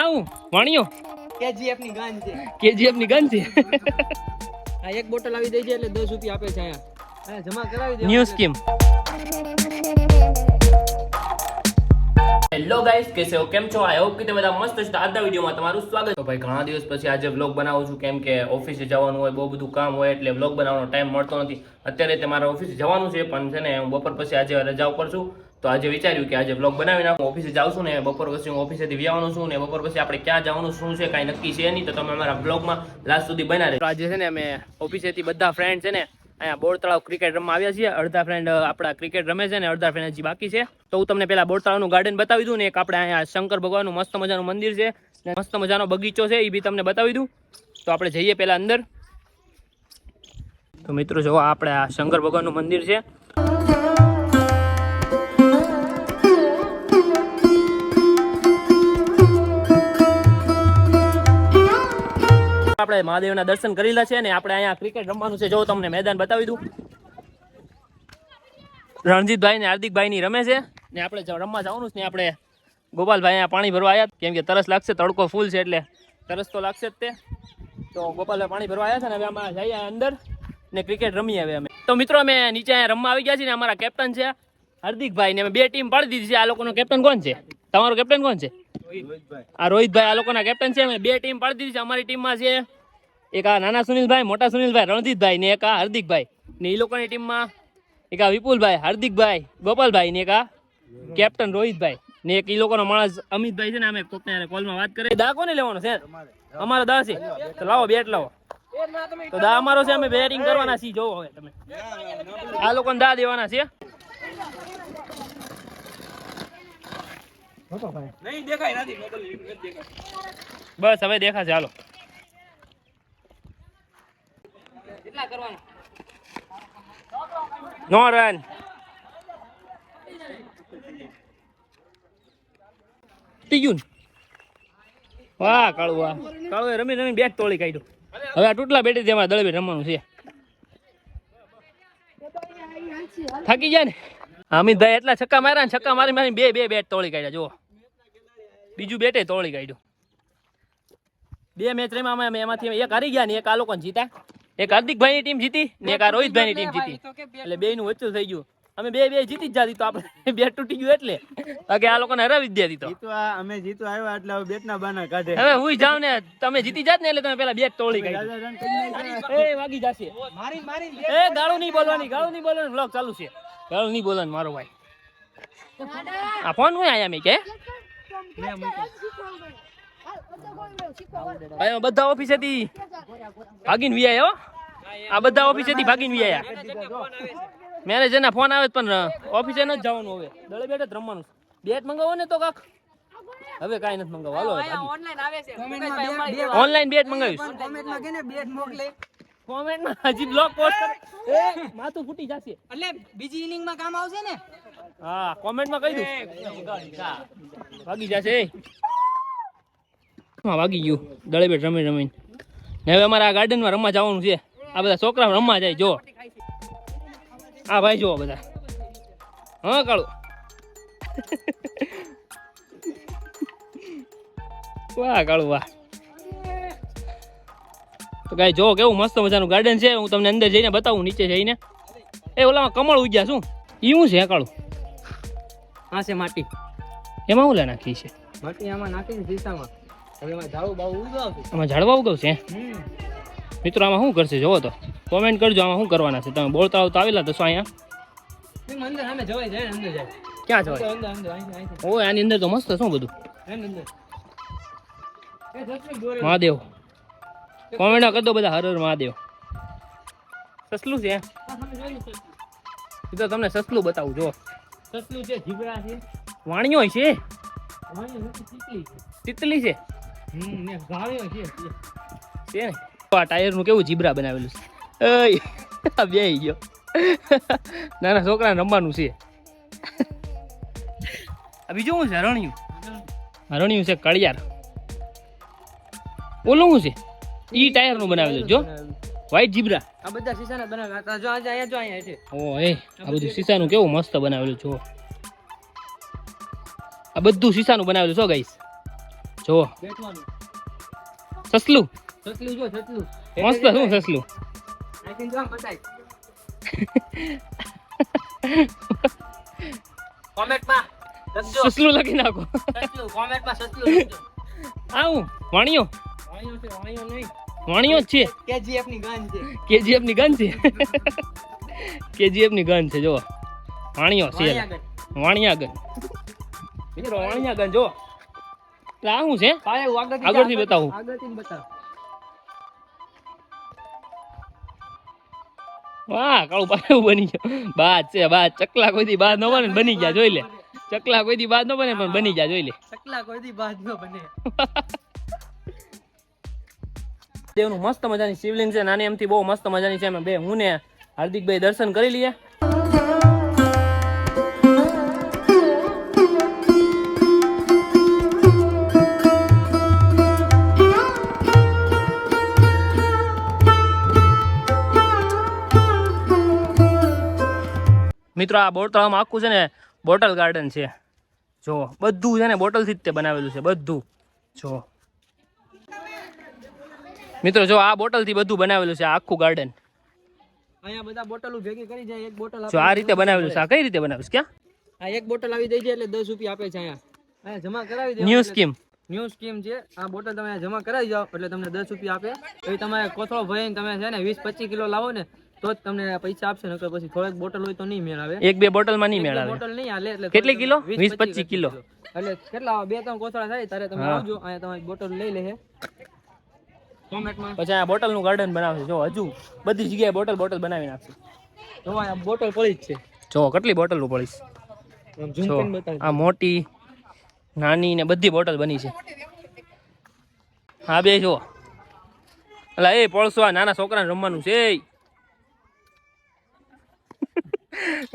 આવું વાણિયો કેજીએફ ની ગન છે. કેજીએફ ની ગન છે. આ એક બોટલ આવી દઈ છે એટલે 10 રૂપિયા આપે છે અહીંયા જમા કરાવી દે. New scheme. હેલો ગાઈસ, કેસે હો, કેમ છો? આઈ હોપ કે તમે બધા મસ્ત છો. આજના વિડીયોમાં તમારું સ્વાગત. તો ભાઈ ઘણા દિવસ પછી આજે વ્લોગ બનાવું છું, કેમ કે ઓફિસે જવાનું હોય, બહુ બધું કામ હોય, એટલે વ્લોગ બનાવવાનો ટાઈમ મળતો નથી. અત્યારે તે મારા ઓફિસે જવાનું છે, પણ છે ને હું બપોર પછી આજે રજા ઉપર છું. તો આજે વિચાર્યું કે આજે વ્લોગ બનાવી નાખું. ઓફિસે જાઉં છું ને બપોર પછી હું ઓફિસેથી વ્યાવાનું છું ને બપોર પછી આપણે ક્યાં જવાનું શું છે કાંઈ નક્કી છે નહીં. તો તમે અમારા વ્લોગમાં લાસ્ટ સુધી બના રહેજો. આજે છે ને અમે ઓફિસેથી બધા ફ્રેન્ડ છે ને અહીંયા બોર તળાવ ક્રિકેટ રમવા આવ્યા છીએ. અડધા ફ્રેન્ડ આપણા ક્રિકેટ રમે છે ને અડધા ફ્રેન્ડ હજી બાકી છે. તો હું તમને પેલા બોર તળાવનું ગાર્ડન બતાવી દઉં ને એક આપણે અહીંયા શંકર ભગવાનનું મસ્ત મજાનું મંદિર છે ને મસ્ત મજાનો બગીચો છે, એ બી તમને બતાવી દઉં. તો આપણે જઈએ પેલા અંદર. તો મિત્રો જો આપણે આ શંકર ભગવાનનું મંદિર છે. આપણે મહાદેવના દર્શન કરેલા છે ને આપણે અહીંયા ક્રિકેટ રમવાનું છે. જો તમને મેદાન બતાવી દઉં. રણજીતભાઈ ને હાર્દિકભાઈ ની રમે છે ને આપણે રમવા જવાનું છે ને આપણે ગોપાલભાઈ અહીંયા પાણી ભરવા આવ્યા કેમ કે તરસ લાગશે, તડકો ફૂલ છે એટલે તરસ તો લાગશે જ તે. તો ગોપાલભાઈ પાણી ભરવા આવ્યા છે ને હવે અમે જઈએ અંદર ને ક્રિકેટ રમીએ હવે અમે. તો મિત્રો અમે નીચે અહીંયા રમવા આવી ગયા છીએ ને અમારા કેપ્ટન છે હાર્દિકભાઈ ને અમે બે ટીમ પાડી દીધી છે. આ લોકોનો કેપ્ટન કોણ છે? તમારો કેપ્ટન કોણ છે? આ રોહિતભાઈ. આ લોકોના કેપ્ટન છે. અમે બે ટીમ પાડી દીધી છે. અમારી ટીમમાં છે એક આ નાના સુનિલભાઈ, મોટા સુનિલભાઈ, રણજીતભાઈ ને એક આ હાર્દિકભાઈ ને એ લોકોની ટીમમાં એક આ વિપુલભાઈ, હાર્દિકભાઈ, ગોપાલભાઈ ને એક આ કેપ્ટન રોહિતભાઈ ને એક એ લોકોનો માણસ અમિતભાઈ છે ને. અમે પોતે કોલમાં વાત કરીએ. દા કોને લેવાનો છે? અમારો દા છે. તો લાવો બેટ લાવો. તો દા અમારો છે. અમે બેટિંગ કરવાના છીએ. જોવો હવે તમે આ લોકોને દા દેવાના છે. બસ હવે દેખાશે. હાલો નો રન. વાહ કાળુ, વાહ કાળુ રમી રમી બેટ તોડી કાઢ્યું. હવે આ તૂટલા બેટી અમારે દળબેટ રમવાનું છે. થાકી જાય ને અમિતભાઈ એટલા છક્કા માર્યા ને છક્કા મારી મારી બે બે બેટ તોડી કાઢ્યા. જુઓ બીજું બેટે તોડી કાઢ્યું. બે મેચ રમ્યા અમે એમાંથી એક હારી ગયા ને એક આ લોકોને જીતા. એક હાર્દિકભાઈ ની ટીમ જીતી ને એક આ રોહિતભાઈ ની ટીમ જીતી. એટલે બે નું વચ્ચું થઈ ગયું. અમે બે બે જીતી જ જાતી તો આપણે બેટ તૂટી ગયું એટલે બાકી આ લોકોને હરાવી જ દીધી. તો અમે જીતો આવ્યા એટલે હવે બેટ ના બાના કાઢે. હવે હું જાવ ને તમે જીતી જાત ને એટલે તમે પેલા બેટ તોડી કાઢી. એ વાગી જશે. એ ગાળું નહીં બોલવાની, ગાળું નહીં બોલવાની. બ્લોગ ચાલુ છે. ગાળું નહીં બોલવાનું મારો ભાઈ. આ ફોન હું આયા મેં કે બધા ઓફિસેથી ભાગીને વિયા. આ બધા ઓફિસેથી ભાગીને વિયા. મેનેજર ના ફોન આવે પણ ઓફિસે ન જવાનું. હવે દળે બેટ જ રમવાનું. બેટ મંગાવો ને તો કાક હવે કાંઈ નથી મંગાવો. હાલો ઓનલાઈન બેટ મંગાવીશ. કોમેન્ટમાં હજી બ્લોગ પોસ્ટ કરે. એ માથું ફૂટી જશે એટલે બીજી ઇનિંગમાં કામ આવશે ને. હા કોમેન્ટમાં કહી દઉં. ભાગી જશે. વાગી ગયું દળે બેટ રમી રમીને. હવે અમારે આ ગાર્ડનમાં રમવા જવાનું છે. આ બધા છોકરા રમવા જાય. જો હા ભાઈ જુઓ બધા. હા કાળુ વાહ કાળુ વાહ. તો ગાય જો કેવું મસ્ત મજાનું ગાર્ડન છે. હું તમને અંદર જઈને બતાવું નીચે જઈને. એ ઓલામાં કમળ ઉગ્યા શું એ શું છે કાળુ? હા છે માટી. એમાં હું લે નાખી છે? માટી આમાં નાખીને શીશામાં આમાં ઝાડવા ઉગવશે. મિત્રો આમાં શું કરશે જોવો તો કોમેન્ટ કરજો. આમાં શું કરવાના છે? તમે બોર તળાવ તો આવેલા તો શું અહીંયા ક્યાં જવાય? ઓય આની અંદર તો મસ્ત શું બધું મહાદેવ. કોમેન્ટ કરી દો બધા હર હર મહાદેવ. સસલું છે એ તો તમને સસલું બતાવું. જો સસલું છે, જીબ્રા છે, વાણિયો છે, તિતલી છે ને આ ટાયર નું કેવું જીબ્રા બનાવેલું છે. બે ગયો નાના છોકરાને રમવાનું છે. આ બીજું શું છે? હરણિયું. હરણિયું છે, કળિયાર. ઓલું શું છે? ઈ ટાયર નું બનાવેલું. જો વ્હાઈટ જીબ્રા. આ બધા શીશાના બનાવેલા. જો અહીંયા જો અહીંયા છે. ઓય આ બધું શીશાનું કેવું મસ્ત બનાવેલું. જો આ બધું શીશાનું બનાવેલું છો ગાઈસ. જો બેઠવાનું સસલું સસલું જો સસલું મસ્ત શું સસલું આઈ થિંક આમ બતાય કોમેન્ટમાં લખજો સસલું લખી નાખો સસલું કોમેન્ટમાં સસલું લખજો આવું વાણિયો વાણિયો છે વાણિયો નહીં વાણિયો જ છે કેજીએફ ની ગન છે કેજીએફ ની ગન છે કેજીએફ ની ગન છે જો વાણિયો છે વાણિયા ગન મિત્રો વાણિયા ગન જો એટલે આ શું છે આગળથી બતાવું આગળથી બતાવ વાહ કાળું પાછું બની ગયો બાદ છે બાદ ચકલા કોઈથી બાદ ન બને ને બની ગયા જોઈ લે ચકલા કોઈથી બાદ ન બને પણ બની ગયા જોઈ લે ચકલા કોઈથી બાદ ન બને દેવનું મસ્ત મજાની શિવલિંગ છે નાની એમથી બહુ મસ્ત મજાની છે અમે બે હું ને હાર્દિકભાઈ દર્શન કરી લઈએ મિત્રો આ બોટલમાં આખું છે ને બોટલ ગાર્ડન છે જો બધું છે ને બોટલથી જ તે બનાવેલું છે બધું જો મિત્રો જો આ બોટલથી બધું બનાવેલું છે આ આખું ગાર્ડન અહીંયા બધા બોટલો ભેગી કરી જાય એક બોટલ જો આ રીતે બનાવેલું છે આ કઈ રીતે બનાવ્યું છે ક્યાં આ એક બોટલ આવી દઈ જાય એટલે 10 રૂપિયા આપે છે અહીંયા જમા કરાવી દે ન્યૂ સ્કીમ ન્યૂ સ્કીમ છે આ બોટલ તમે અહીંયા જમા કરાવી જાઓ એટલે તમને 10 રૂપિયા આપે પછી તમારે કોથળો ભરીને તમે છે ને 20-25 કિલો લાવો ને તો જ તમને પૈસા આપશે નકર પછી થોડેક બોટલ હોય તો નહીં મેળ આવે એક બે બોટલમાં નહીં મેળ આવે બોટલ નહીં હાલે એટલે કેટલી કિલો 20-25 કિલો એટલે કેટલા 2-3 કોથળા થાય ત્યારે તમે આવજો અહીંયા તમારી બોટલ લઈ લે કોમેન્ટમાં પછી આ બોટલનું ગાર્ડન બનાવશે જો હજુ બધી જગ્યાએ બોટલ બનાવી નાખશે તો આ બોટલ પડી જ છે જો કેટલી બોટલો પડી છે આમ ઝૂમ કરીને બતાવી આ મોટી નાની ને બધી બોટલ બની છે હા બે જો અલા એ પડસો આ નાના છોકરાને રમવાનું છે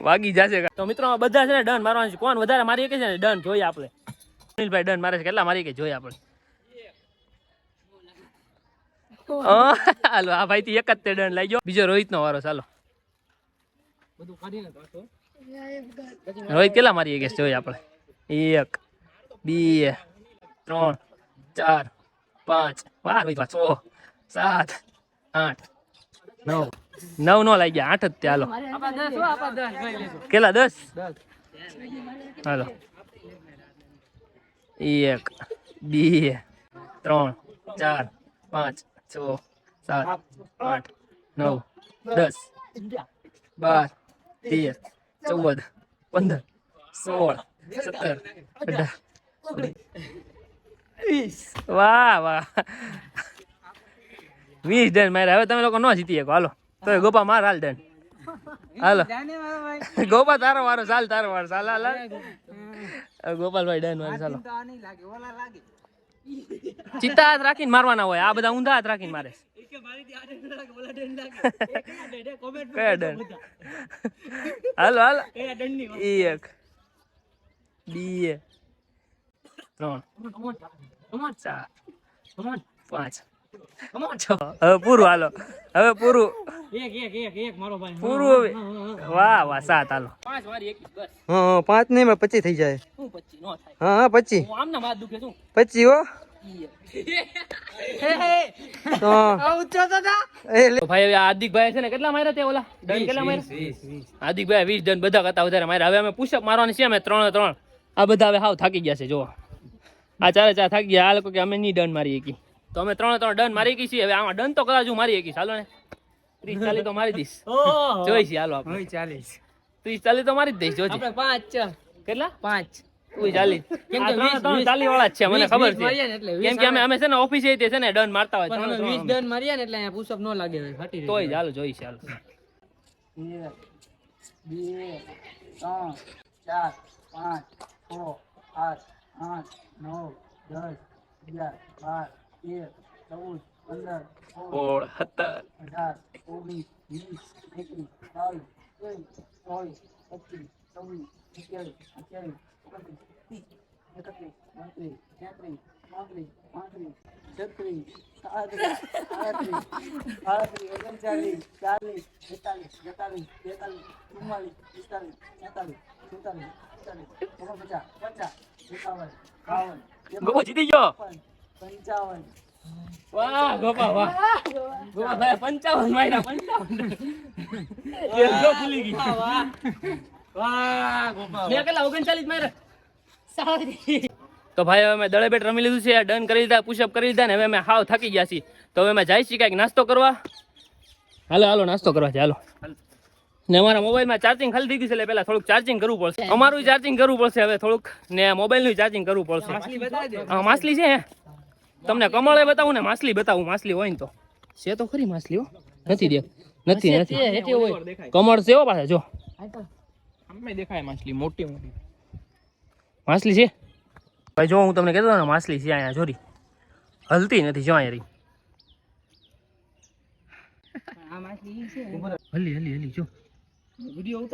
વાગી જશે તો મિત્રો બધા છે ને ડન મારવાનું છે કોણ વધારે મારી કે છે ને ડન જોઈએ આપણે અનિલભાઈ ડન મારે છે કેટલા મારી કે જોઈએ આપણે હાલો આ ભાઈ થી એક જ તે ડન લઈ ગયો બીજો રોહિત નો વારો ચાલો બધું કાઢીને પાછો રોહિત કેટલા મારી કે જોઈએ આપણે 1 2 3 4 5 વાહ રોહિત 6 7 8 9 9 નો લઈ ગયા 8 જ તે હાલો કેટલા 10 હાલો 1 2 3 4 5 6 7 8 9 10 12 13 14 15 16 17 18 20 વાહ વાહ 20 ડન મારે હવે તમે લોકો ન જીતી શકો હાલો તો ગોપા માર હાલ ડન હાલો ગોપા તારો વારો ચાલ તારો વારો ચાલ હાલ ગોપાલભાઈ ડન વારો ચાલો ચિત્તા હાથ રાખીને મારવાના હોય આ બધા ઊંધા હાથ રાખીને મારે કયા ડન હાલો હાલો 1 2 3 4 5 હવે પૂરું હાલો હવે પૂરું એક મારો ભાઈ પૂરું હવે વાહ વાહ 7 હાલો 5 વારી 21 બસ હા 5 નહીં 25 થઈ જાય શું 25 નો થાય હા 25 હું આમના માથ દુખે શું 25 હો તો ભાઈ હવે હાર્દિકભાઈ છે ને કેટલા માર્યા તે ઓલા ડન કેટલા માર્યા હાર્દિકભાઈ 20 ડન બધા કરતા વધારે માર્યા હવે અમે પુશઅપ મારવાની છે અમે 3 આ બધા હવે હાવ થાકી ગયા છે જો આ 4 થાકી ગયા આ લોકો કે અમે નહીં ડન મારી એકી તો અમે 3 ડન મારી ગઈ છીએ હવે આમાં ડન તો કદાચ હું મારી એકી ચાલો ને 30 40 તો મારી દઈશ જોઈ છે હાલો આપણે 40 30 40 તો મારી જ દઈશ જોજે આપણે 5 કેટલા 5 તું 40 કેમ કે 40 વાળા જ છે મને ખબર છે કેમ કે અમે છે ને ઓફિસે છે ને ડન મારતા હોય 20 ડન માર્યા ને એટલે અહીંયા પુશઅપ ન લાગે ફાટી તોય ચાલો જોઈ છે હાલો 1 2 3 4 5 6 8 8 9 10 11 12 13 14 15 16 17 18 19 20 21 22 23 24 25 26 27 28 29 30 31 32 33 34 35 36 37 38 39 40 41 42 43 44 45 46 47 48 49 50 51 52 53 54 55 56 57 58 59 60 61 62 63 64 65 66 67 68 69 70 71 72 73 74 75 ગોપો જીતી ગયો. વાહ ગોપા વાહ. ગોપા ભાઈ 55 માર્યા 55. એ જો ભૂલી ગઈ. વાહ ગોપા મેં કેટલા 39 માર્યા. તો ભાઈ હવે અમે દળે બેટ રમી લીધું છે, ડન કરી લીધા, પુશઅપ કરી લીધા ને હવે અમે હાવ થાકી ગયા છીએ. તો હવે અમે જાય છીએ કાંઈક નાસ્તો કરવા. હાલો હાલો નાસ્તો કરવા છે હાલો. ને અમારા મોબાઈલમાં ચાર્જિંગ ખાલી થઈ ગયું છે એટલે પહેલા થોડુંક ચાર્જિંગ કરવું પડશે. અમારું ચાર્જિંગ કરવું પડશે હવે થોડુંક, ને મોબાઈલનું ચાર્જિંગ કરવું પડશે. માછલી બતાવી દે. હા માછલી છે હે. તમને કમળે બતાવું ને માછલી બતાવું, માછલી હોય ને તો છે તો ખરી માછલી હો. નથી દેખ નથી કમળ છે હો પાછા જો અમે દેખાય માછલી મોટી મોટી. માછલી છે ભાઈ. જો હું તમને કહેતો ને માછલી છે અહીંયા જોરી, હલતી નથી જો અહીંયા રહી. આ માછલી છે. હલી હલી હલી જો વિડિયો